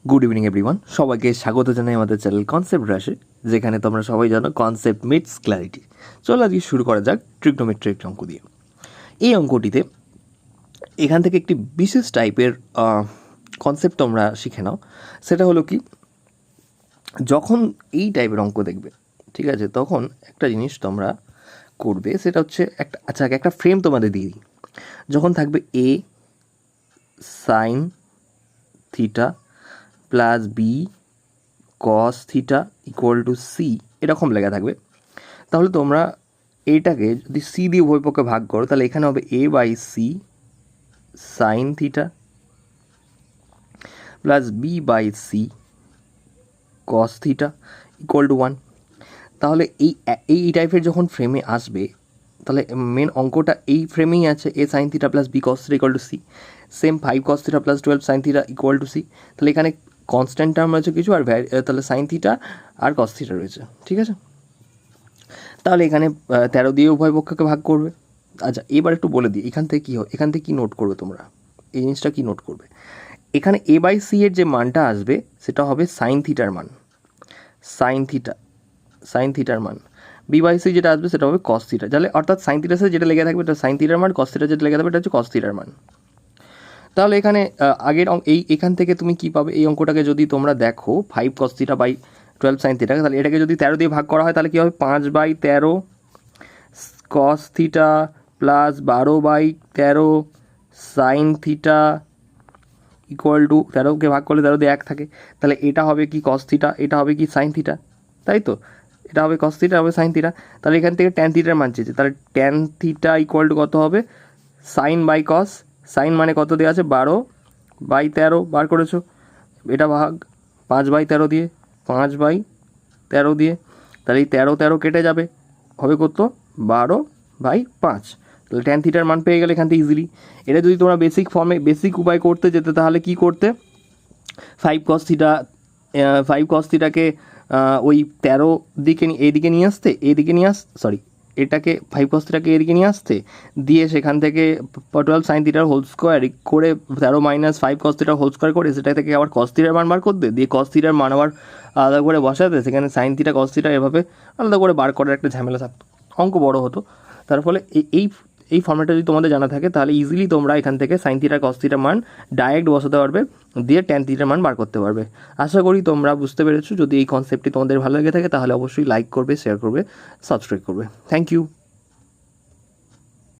Good evening everyone, সবাইকে স্বাগত জানাই আমাদের চ্যানেল কনসেপ্ট রাশে, যেখানে তোমরা সবাই জানো কনসেপ্ট মিটস ক্ল্যারিটি। চলো আজকে শুরু করা যাক ট্রিগনোমেট্রিক অঙ্ক দিয়ে। এই অঙ্কটিতে এখান থেকে একটি বিশেষ টাইপের কনসেপ্ট তোমরা শিখে নাও। সেটা হলো কি, যখন এই টাইপের অঙ্ক দেখবে, ঠিক আছে, তখন একটা জিনিস তোমরা করবে, সেটা হচ্ছে একটা ফ্রেম তোমাদের দিয়ে দিই। যখন থাকবে a sine theta plus b cos theta equal to c, এরকম লেখা থাকবে, তাহলে তোমরা এইটাকে যদি সি দিয়ে উভয় পক্ষে ভাগ করো, তাহলে এখানে হবে a by c sine theta plus b by c cos theta equal to 1। তাহলে এই টাইপের যখন ফ্রেমে আসবে, তাহলে মেন অঙ্কটা এই ফ্রেমেই আছে, a sine theta plus b cos theta equal to c, same 5 cos theta plus 12 sine theta equal to c. তাহলে এখানে কনস্ট্যান্ট টার্ম রয়েছে কিছু, আর তাহলে সাইন থিটা আর কস থিটা রয়েছে, ঠিক আছে। তাহলে এখানে 13 দিয়ে উভয় পক্ষকে ভাগ করবে। আচ্ছা, এবার একটু বলে দিই এখান থেকে কী হয়, এখান থেকে কী নোট করবে তোমরা, এই জিনিসটা কী নোট করবে, এখানে এ বাই সি এর যে মানটা আসবে সেটা হবে সাইন থিটার মান, সাইন থিটার মান। বি বাই সি যেটা আসবে সেটা হবে কস থিটা, তাহলে অর্থাৎ সাইন থিটার সাথে যেটা লেগে থাকবে এটা সাইন থিটার মান, কস থিটা যেটা লেগে থাকবে এটা হচ্ছে কস থিটার মান। তাহলে এখানে আগের এখান থেকে তুমি কী পাবে, এই অঙ্কটাকে যদি তোমরা দেখো 5 cos theta by 12 sine theta, তাহলে এটাকে যদি 13 দিয়ে ভাগ করা হয় তাহলে কী হবে, 5 by 13 cos theta plus 12 by 13 sine theta equal to 13কে ভাগ করলে 13 দিয়ে 1 থাকে, তাহলে এটা হবে কি কস থিটা, এটা হবে কি সাইন থিটা, তাই তো, এটা হবে কস থিটা, হবে সাইন থিটা। তাহলে এখান থেকে ট্যান থিটার মান চেয়েছে, তাহলে ট্যান থিটা ইকুয়াল টু কত হবে, সাইন বাই কস, সাইন মানে কত দেওয়া আছে 12 বাই 13 বার করেছো, এটা ভাগ 5 বাই 13 দিয়ে, 5 বাই 13 দিয়ে, তাহলে এই 13 কেটে যাবে, হবে কত 12 বাই 5। তাহলে ট্যান থিটার মান পেয়ে গেলে এখান থেকে ইজিলি। এটা যদি তোমরা বেসিক উপায় করতে যেতে, তাহলে কি করতে, 5 কস থিটাকে ওই 13 দিকে এদিকে নিয়ে আসতে, এটাকে 5 কস থিটাকে এদিকে নিয়ে আসতে, দিয়ে সেখান থেকে 12 সাইন থিটার হোল স্কোয়ার করে 13 মাইনাস 5 কস থিটার হোল স্কোয়ার করে সেটা থেকে আবার কস থিটার মান বার করতে, দিয়ে কস থিটার মান আবার আলাদা করে বসাতে, সেখানে সাইন থিটা কস থিটা এভাবে আলাদা করে বার করার একটা ঝামেলা থাকতো, অঙ্ক বড় হতো। তার ফলে এই ফর্ম্যাটটা যদি তোমাদের জানা থাকে, তাহলে ইজিলি তোমরা এখান থেকে সাইন থিটা কস থিটার মান ডাইরেক্ট বসাতে পারবে, দিয়ে ট্যান থিটার মান বার করতে পারবে। আশা করি তোমরা বুঝতে পেরেছো। যদি এই কনসেপ্টটি তোমাদের ভালো লেগে থাকে তাহলে অবশ্যই লাইক করবে, শেয়ার করবে, সাবস্ক্রাইব করবে। Thank you.